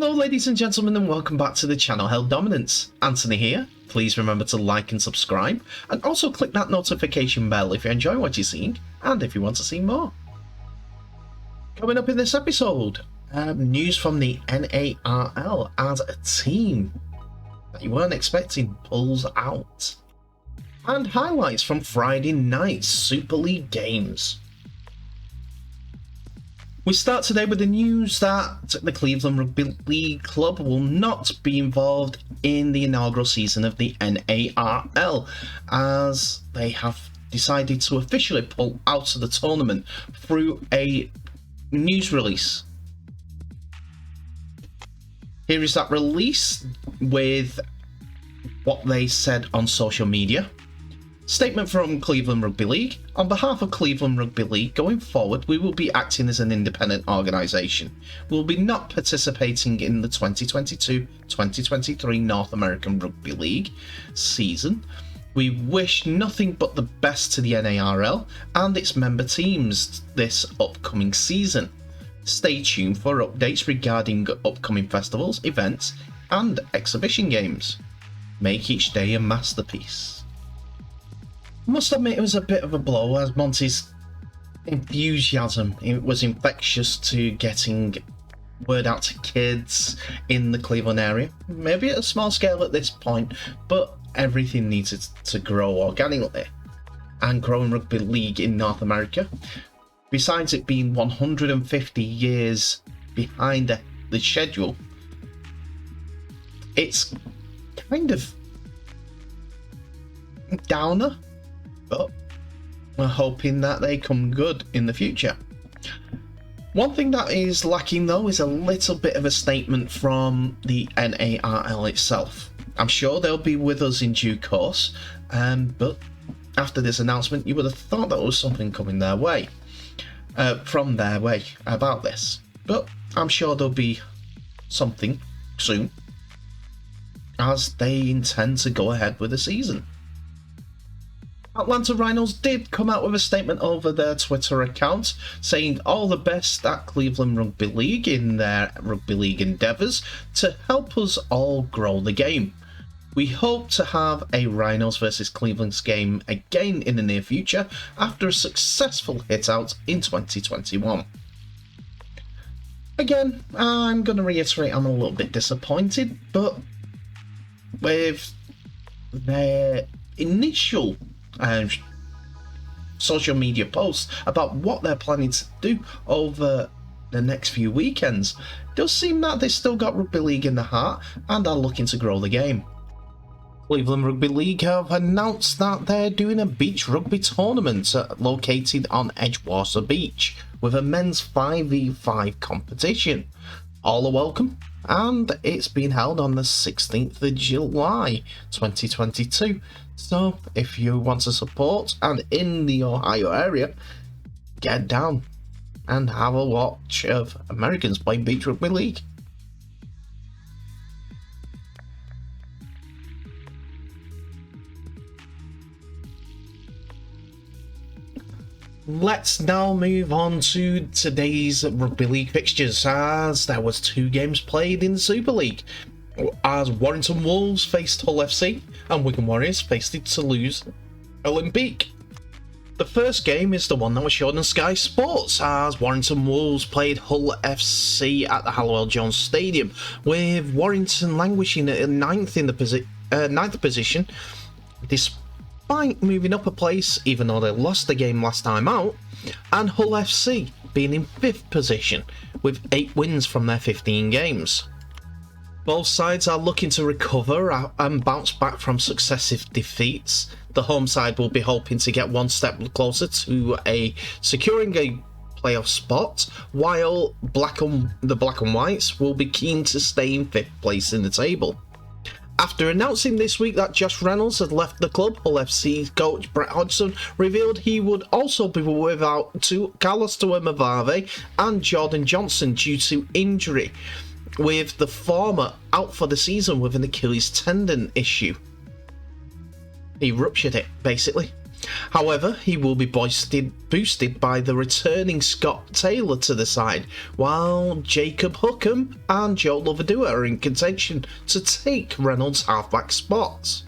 Hello ladies and gentlemen, and welcome back to the channel Held Dominance. Anthony here. Please remember to like and subscribe, and also click that notification bell if you enjoy what you're seeing and if you want to see more. Coming up in this episode, news from the NARL as a team that you weren't expecting pulls out, and highlights from Friday night's Super League games. We start today with the news that the Cleveland Rugby League Club will not be involved in the inaugural season of the NARL, as they have decided to officially pull out of the tournament through a news release. Here is that release with what they said on social media. Statement from Cleveland Rugby League. On behalf of Cleveland Rugby League, going forward, we will be acting as an independent organisation. We will be not participating in the 2022-2023 North American Rugby League season. We wish nothing but the best to the NARL and its member teams this upcoming season. Stay tuned for updates regarding upcoming festivals, events, and exhibition games. Make each day a masterpiece. Must admit it was a bit of a blow, as Monty's enthusiasm was infectious to getting word out to kids in the Cleveland area. Maybe at a small scale at this point, but everything needed to grow organically. And growing rugby league in North America, besides it being 150 years behind the schedule, it's kind of downer. But we're hoping that they come good in the future. One thing that is lacking though is a little bit of a statement from the NARL itself. I'm sure they'll be with us in due course, but after this announcement you would have thought that was something coming their way, from their way about this. But I'm sure there'll be something soon, as they intend to go ahead with the season. Atlanta Rhinos did come out with a statement over their Twitter account saying all the best at Cleveland Rugby League in their rugby league endeavours to help us all grow the game. We hope to have a Rhinos versus Cleveland's game again in the near future after a successful hit out in 2021. Again, I'm going to reiterate I'm a little bit disappointed, but with their initial social media posts about what they're planning to do over the next few weekends, it does seem that they've still got rugby league in the heart and are looking to grow the game. Cleveland Rugby League have announced that they're doing a beach rugby tournament located on Edgewater Beach with a men's 5v5 competition. All are welcome, and it's being held on the 16th of July 2022. So if you want to support and in the Ohio area, get down and have a watch of Americans playing beach rugby league. Let's now move on to today's rugby league fixtures, as there was 2 games played in the Super League, as Warrington Wolves faced Hull FC and Wigan Warriors faced the Toulouse Olympique. The first game is the one that was shown on Sky Sports, as Warrington Wolves played Hull FC at the Hallowell Jones Stadium, with Warrington languishing at ninth position despite moving up a place, even though they lost the game last time out, and Hull FC being in 5th position with 8 wins from their 15 games. Both sides are looking to recover and bounce back from successive defeats. The home side will be hoping to get one step closer to securing a playoff spot, while the Black and Whites will be keen to stay in 5th place in the table. After announcing this week that Josh Reynolds had left the club, Hull FC coach Brett Hodgson revealed he would also be without Carlos Tuamavave and Jordan Johnson due to injury, with the former out for the season with an Achilles tendon issue. He ruptured it, basically. However, he will be boosted by the returning Scott Taylor to the side, while Jacob Hookham and Joe Lovadua are in contention to take Reynolds' halfback spots.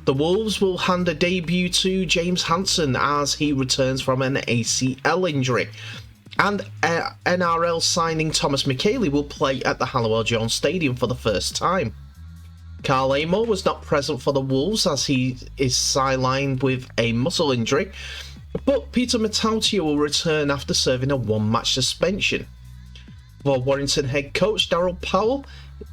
The Wolves will hand a debut to James Hansen as he returns from an ACL injury, and NRL signing Thomas McKaylee will play at the Halliwell Jones Stadium for the first time. Carl Amor was not present for the Wolves as he is sidelined with a muscle injury, but Peter Matautia will return after serving a one-match suspension. For Warrington head coach Darryl Powell,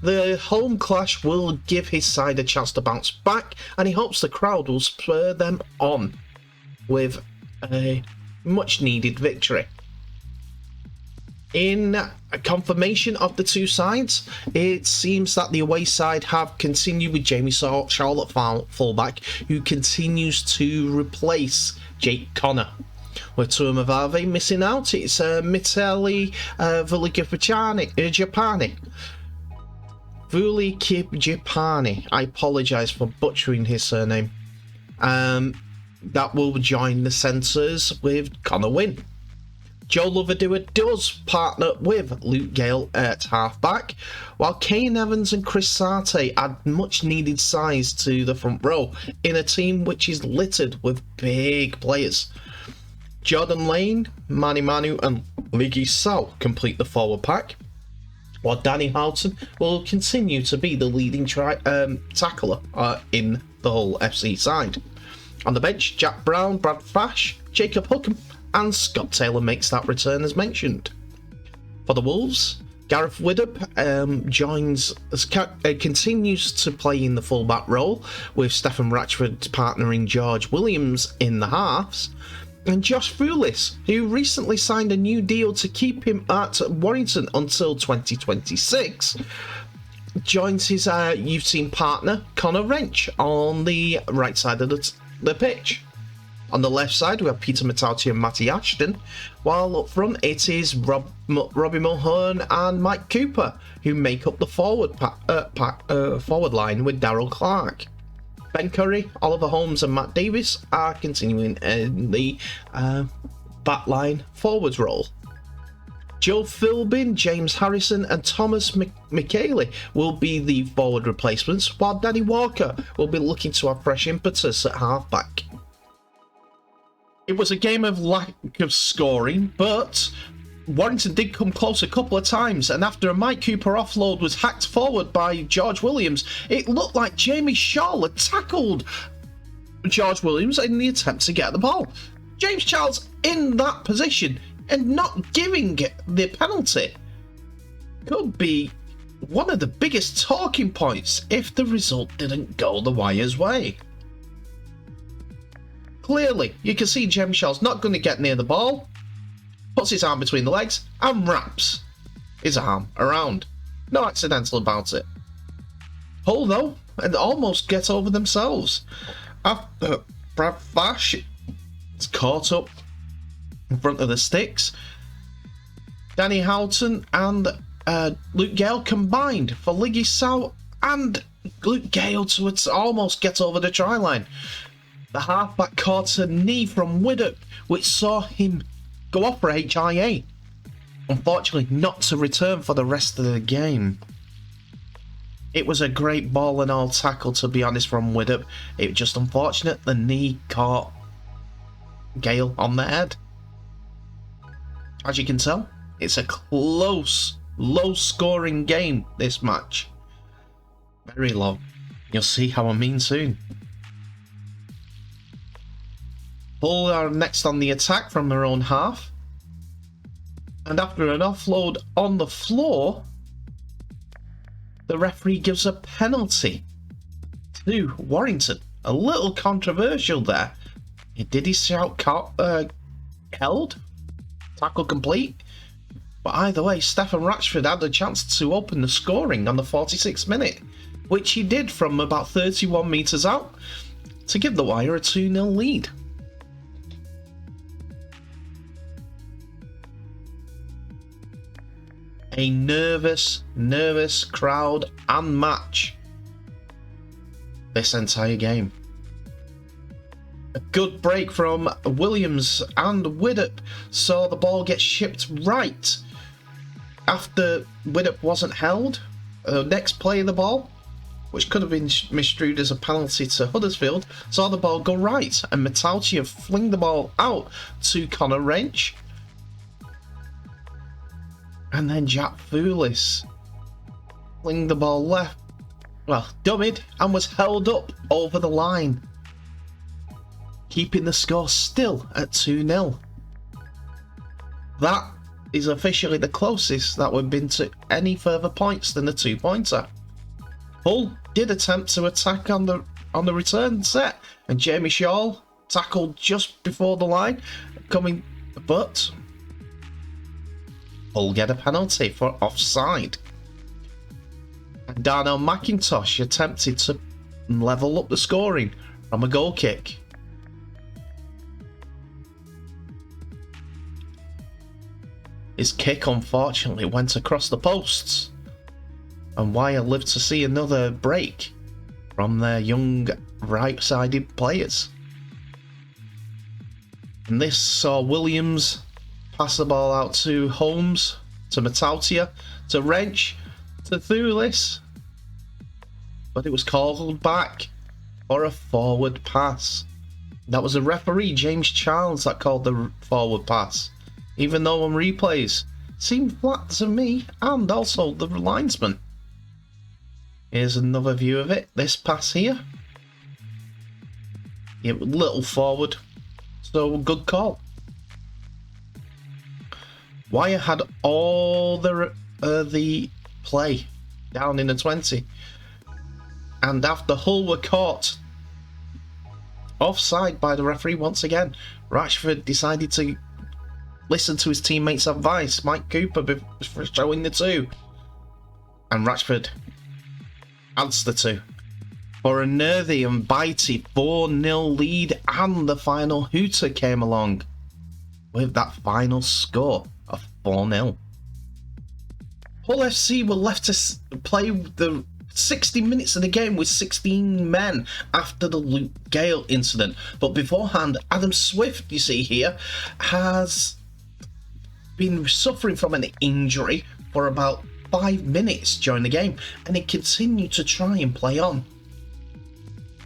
the home clash will give his side a chance to bounce back, and he hopes the crowd will spur them on with a much-needed victory. In a confirmation of the two sides, it seems that the away side have continued with Jamie Charlotte fullback, who continues to replace Jake Connor. With Tuamavave missing out, it's Mitali Vulikipani. Vulikipani. I apologise for butchering his surname. That will join the centres with Connor Wynn. Joe Lovadua does partner with Luke Gale at halfback, while Kane Evans and Chris Sarte add much needed size to the front row in a team which is littered with big players. Jordan Lane, Manny Manu and Liggy Sau complete the forward pack, while Danny Houghton will continue to be the leading tackler in the whole FC side. On the bench, Jack Brown, Brad Fash, Jacob Hookham and Scott Taylor makes that return as mentioned. For the Wolves, Gareth Widdop continues to play in the fullback role, with Stephen Ratchford partnering George Williams in the halves, and Josh Foulis, who recently signed a new deal to keep him at Warrington until 2026, joins his youth team partner Connor Wrench on the right side of the pitch. On the left side, we have Peter Matauti and Matty Ashton, while up front it is Robbie Mulhern and Mike Cooper, who make up the forward line with Darryl Clark. Ben Curry, Oliver Holmes and Matt Davis are continuing in the backline forwards role. Joe Philbin, James Harrison and Thomas McKaylee will be the forward replacements, while Danny Walker will be looking to have fresh impetus at halfback. It was a game of lack of scoring, but Warrington did come close a couple of times, and after a Mike Cooper offload was hacked forward by George Williams, it looked like Jamie Charles tackled George Williams in the attempt to get the ball. James Charles in that position and not giving the penalty could be one of the biggest talking points if the result didn't go the Wyres' way. Clearly, you can see James Charles not going to get near the ball, puts his arm between the legs and wraps his arm around. No accidental about it. Hull, though, and almost get over themselves. After Brad Fash is caught up in front of the sticks, Danny Houghton and Luke Gale combined for Liggy Sau and Luke Gale to almost get over the try line. The halfback caught a knee from Widdop, which saw him go off for HIA. Unfortunately, not to return for the rest of the game. It was a great ball and all tackle, to be honest, from Widdop. It was just unfortunate the knee caught Gale on the head. As you can tell, it's a close, low-scoring game, this match. Very low. You'll see how I mean soon. Hull are next on the attack from their own half, and after an offload on the floor, the referee gives a penalty to Warrington. A little controversial there. Did he shout held? Tackle complete? But either way, Stephen Ratchford had a chance to open the scoring on the 46th minute, which he did from about 31 metres out to give the Wire a 2-0 lead. A nervous crowd and match this entire game. good break from Williams, and Widdop saw the ball get shipped right after Widdop wasn't held. Next play of the ball, which could have been misconstrued as a penalty to Huddersfield, saw the ball go right, and Metalcia fling the ball out to Connor Wrench. And then Jack Foulis fling the ball left, dummied, and was held up over the line, keeping the score still at 2-0. That is officially the closest that we've been to any further points than a 2-pointer. Hull did attempt to attack on the return set, and Jamie Shaw tackled just before the line, but Hull get a penalty for offside. And Darnell McIntosh attempted to level up the scoring from a goal kick. His kick unfortunately went across the posts, and Wire lived to see another break from their young right-sided players. And this saw Williams pass the ball out to Holmes, to Metalcia, to Wrench, to Thulis, but it was called back for a forward pass. That was the referee, James Charles, that called the forward pass, even though on replays seemed flat to me and also the linesman. Here's another view of it. This pass here, little forward, so good call. Wire had all the play down in the 20, and after Hull were caught offside by the referee once again, Rashford decided to listen to his teammates' advice, Mike Cooper, before showing the 2, and Rashford adds the 2 for a nervy and bitey 4-0 lead, and the final hooter came along with that final score of 4-0. Hull FC were left to play the 60 minutes of the game with 16 men after the Luke Gale incident, but beforehand, Adam Swift, you see here, has been suffering from an injury for about 5 minutes during the game, and he continued to try and play on.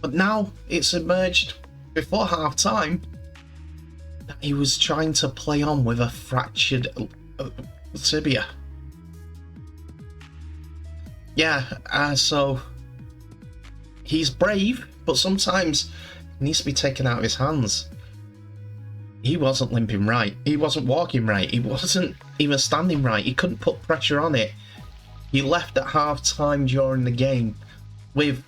But now it's emerged before half time that he was trying to play on with a fractured tibia. So he's brave, but sometimes he needs to be taken out of his hands. He wasn't limping right. He wasn't walking right. He wasn't even standing right. He couldn't put pressure on it. He left at half time during the game with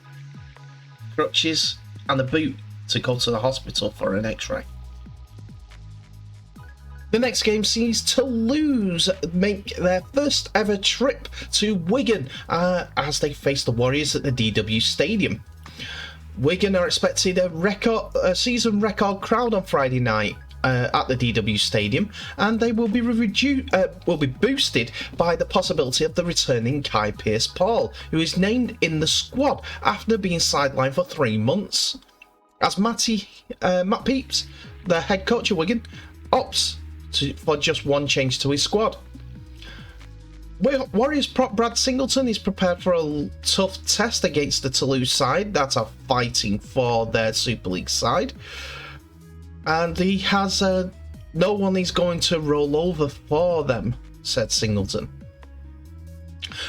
crutches and a boot to go to the hospital for an x-ray. The next game sees Toulouse make their first ever trip to Wigan as they face the Warriors at the DW Stadium. Wigan are expected a season record crowd on Friday night at the DW Stadium, and they will be boosted by the possibility of the returning Kai Pearce-Paul, who is named in the squad after being sidelined for 3 months, as Matt Peeps, the head coach of Wigan, opts for just one change to his squad. Warriors prop Brad Singleton is prepared for a tough test against the Toulouse side that are fighting for their Super League side, and he has no one is going to roll over for them, said Singleton.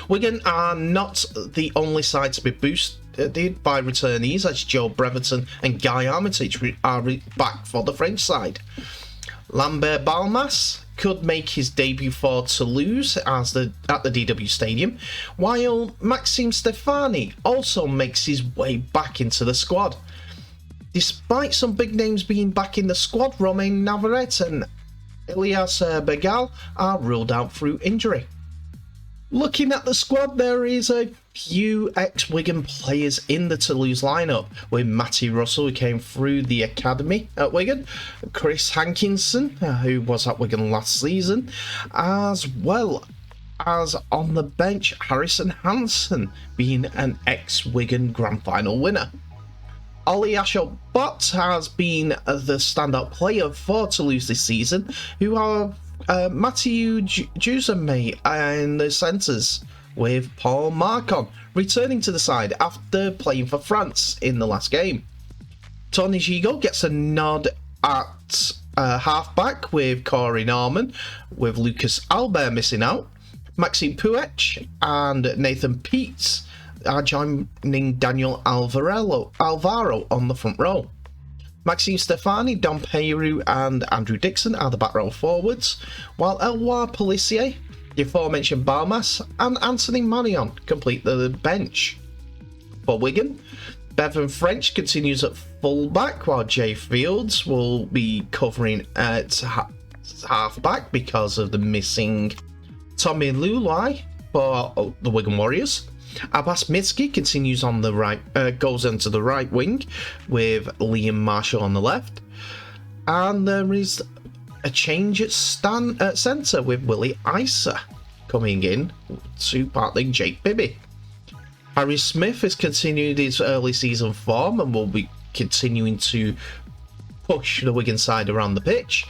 Wigan are not the only side to be boosted by returnees, as Joe Breverton and Guy Armitage are back for the French side. Lambert Balmas could make his debut for Toulouse at the DW Stadium, while Maxime Stefani also makes his way back into the squad. Despite some big names being back in the squad, Romain Navarrete and Elias Begal are ruled out through injury. Looking at the squad, there is a few ex-Wigan players in the Toulouse lineup, with Matty Russell, who came through the academy at Wigan, Chris Hankinson, who was at Wigan last season, as well as on the bench Harrison Hansen, being an ex-Wigan Grand Final winner. Ollie Ashot-Bott has been the standout player for Toulouse this season, who are Mathieu Juzame in the centres, with Paul Marcon returning to the side after playing for France in the last game. Tony Gigot gets a nod at halfback with Corey Norman, with Lucas Albert missing out. Maxime Puech and Nathan Peets are joining Daniel Alvaro on the front row. Maxime Stefani, Dom Peyrou and Andrew Dixon are the back row forwards, while Eloi Polissier, the aforementioned Balmas and Anthony Marion complete the bench. For Wigan, Bevan French continues at full-back, while Jay Fields will be covering at half-back because of the missing Tommy Lulai for the Wigan Warriors. Abbas Mitski continues on the right, goes into the right wing with Liam Marshall on the left, and there is a change at centre with Willie Isa coming in to partner Jake Bibby. Harry Smith has continued his early season form and will be continuing to push the Wigan side around the pitch.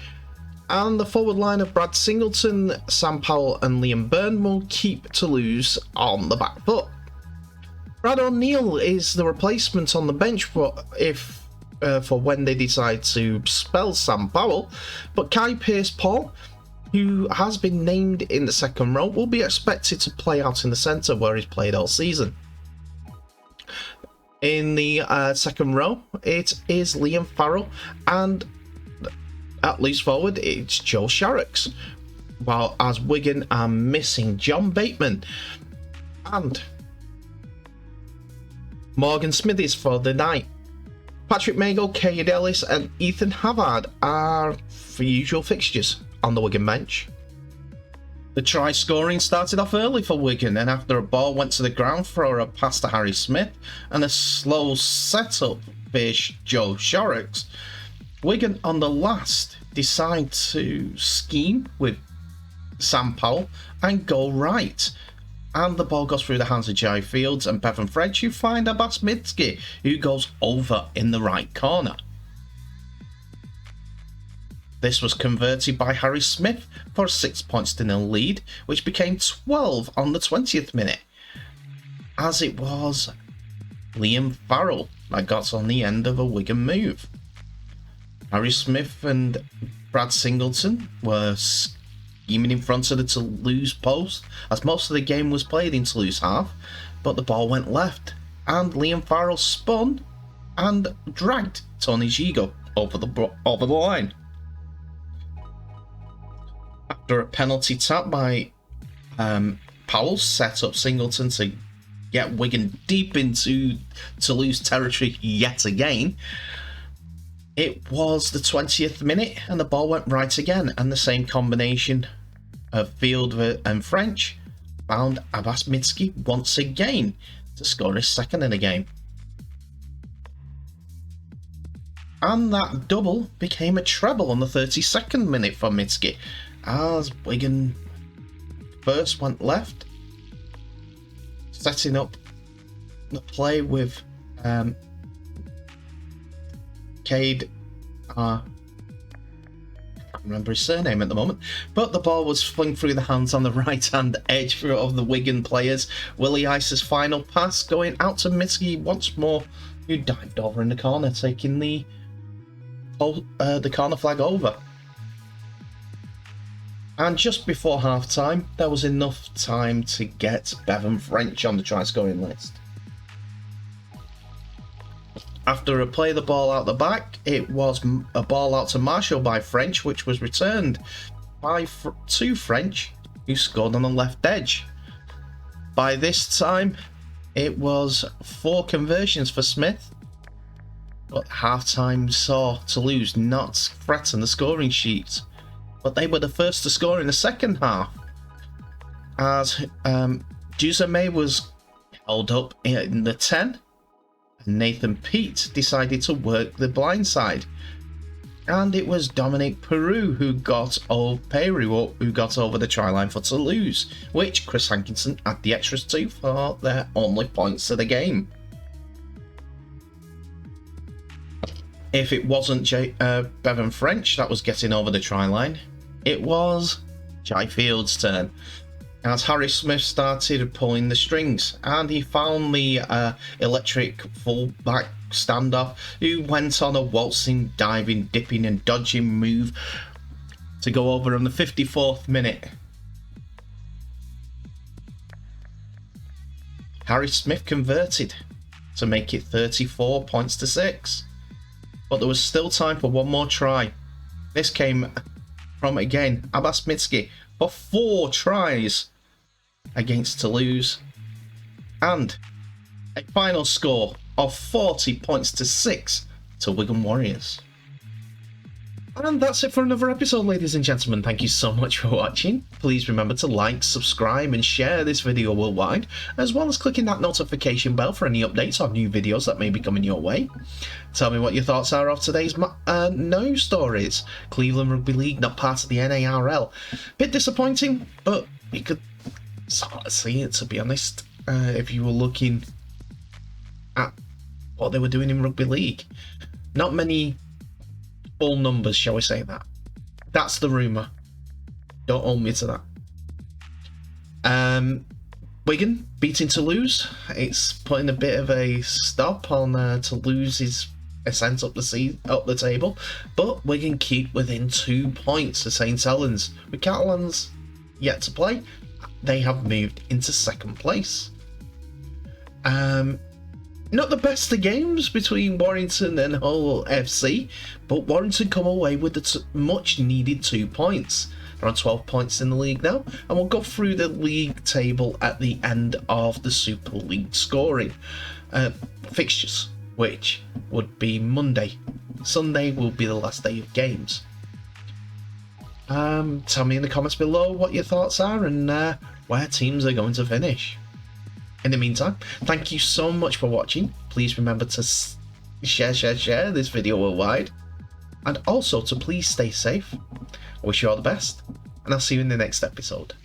And the forward line of Brad Singleton, Sam Powell and Liam Byrne will keep Toulouse on the back foot. Brad O'Neill is the replacement on the bench for when they decide to spell Sam Powell, but Kai Pearce-Paul, who has been named in the second row, will be expected to play out in the centre where he's played all season. In the second row, it is Liam Farrell, and at loose forward, it's Joe Sharrocks, while as Wigan are missing John Bateman and Morgan Smithies for the night. Patrick Mago, Cade Ellis and Ethan Havard are the usual fixtures on the Wigan bench. The try scoring started off early for Wigan, and after a ball went to the ground for a pass to Harry Smith and a slow setup fish Joe Sharrocks, Wigan on the last decide to scheme with Sam Powell and go right, and the ball goes through the hands of Jai Fields and Bevan French, who find Abbas Mitski, who goes over in the right corner. This was converted by Harry Smith for a 6 points to nil lead, which became 12 on the 20th minute, as it was Liam Farrell that got on the end of a Wigan move. Harry Smith and Brad Singleton were scheming in front of the Toulouse post, as most of the game was played in Toulouse half, but the ball went left, and Liam Farrell spun and dragged Tony Gigot over the line. After a penalty tap by Powell set up Singleton to get Wigan deep into Toulouse territory yet again, it was the 20th minute and the ball went right again, and the same combination of Field and French found Abbas Mitski once again to score his second in the game. And that double became a treble on the 32nd minute for Mitski, as Wigan first went left, setting up the play with Cade, I can't remember his surname at the moment, but the ball was flung through the hands on the right hand edge of the Wigan players. Willie Isa's final pass going out to Mitski once more, who dived over in the corner, taking the corner flag over. And just before half time, there was enough time to get Bevan French on the try scoring list. After a play the ball out the back, it was a ball out to Marshall by French, which was returned to French, who scored on the left edge. By this time, it was 4 conversions for Smith, but half-time saw Toulouse not threaten the scoring sheet, but they were the first to score in the second half, as Juzame was held up in the 10. Nathan Peet decided to work the blind side, and it was Dominic Peyrou who got over the try line for Toulouse, which Chris Hankinson had the extras to for their only points of the game. If it wasn't Bevan French that was getting over the try line, it was Jai Field's turn. As Harry Smith started pulling the strings, and he found the electric full-back standoff, who went on a waltzing, diving, dipping and dodging move to go over on the 54th minute. Harry Smith converted to make it 34 points to 6. But there was still time for one more try. This came from, again, Abbas Mitski for 4 tries against Toulouse. And a final score of 40 points to 6 to Wigan Warriors. And that's it for another episode, ladies and gentlemen. Thank you so much for watching. Please remember to like, subscribe and share this video worldwide, as well as clicking that notification bell for any updates on new videos that may be coming your way. Tell me what your thoughts are of today's news stories. Cleveland Rugby League not part of the NARL. Bit disappointing, but you could sort of see it, to be honest, if you were looking at what they were doing in Rugby League. Not many full numbers, shall we say that. That's the rumour. Don't hold me to that. Wigan beating Toulouse. It's putting a bit of a stop on Toulouse's ascent up the table, but Wigan keep within 2 points of St Helens. With Catalans yet to play, they have moved into 2nd place. Not the best of games between Warrington and Hull FC, but Warrington come away with the much needed 2 points. They're on 12 points in the league now, and we'll go through the league table at the end of the Super League scoring fixtures, which would be Monday. Sunday will be the last day of games. Tell me in the comments below what your thoughts are and where teams are going to finish. In the meantime, thank you so much for watching. Please remember to share this video worldwide, and also to please stay safe. I wish you all the best, and I'll see you in the next episode.